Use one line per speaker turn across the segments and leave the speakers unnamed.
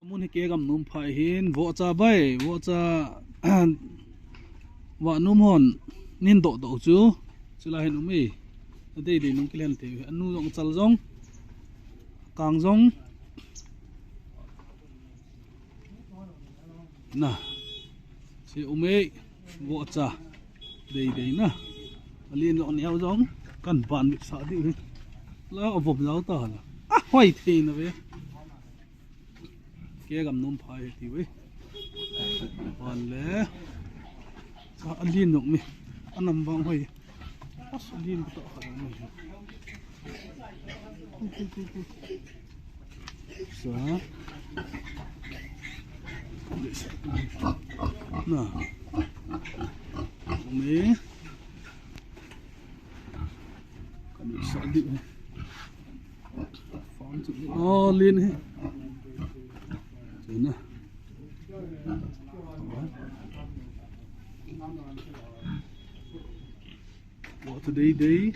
Muốn cái Gamnomphai hin vohcha bay vohcha vahnom hon nin do do chu chula hin umi đây để nung kilen thì anu dong chal jong kang jong na si umi vohcha đây na alien dong neo jong kan ban bị sa đi la obom giáo ta là hoài thì nó vậy cái Gamnomphai thì vậy còn lẽ sa alien dong mi anam bang hoài alien to khang mi sa na umi kan sa đi oh liên hết nè bộ từ đây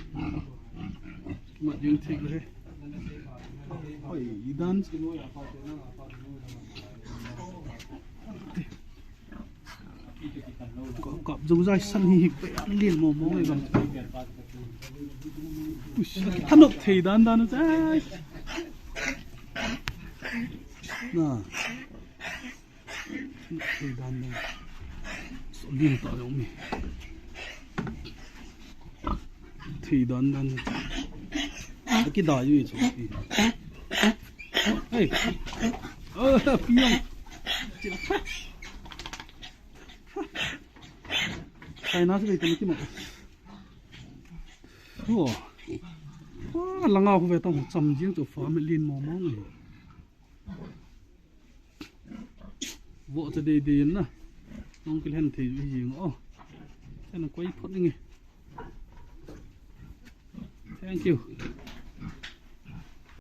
mặt dương thích đấy ôi đan có cọp dấu dai săn hì vậy ăn liền mồm mồm này bằng thằng độc thì đan nó ra nè thì đan này liên tạo giống mình thì đan cái đòi gì chứ hey phiêu cái nó sẽ bị cái gì mà là ngao về tao chầm riêng chỗ phá mình liên mò mò này vợ cho đây đến nè nông cái hen thì gì ngõ thế là quay phốt đi nghe thank you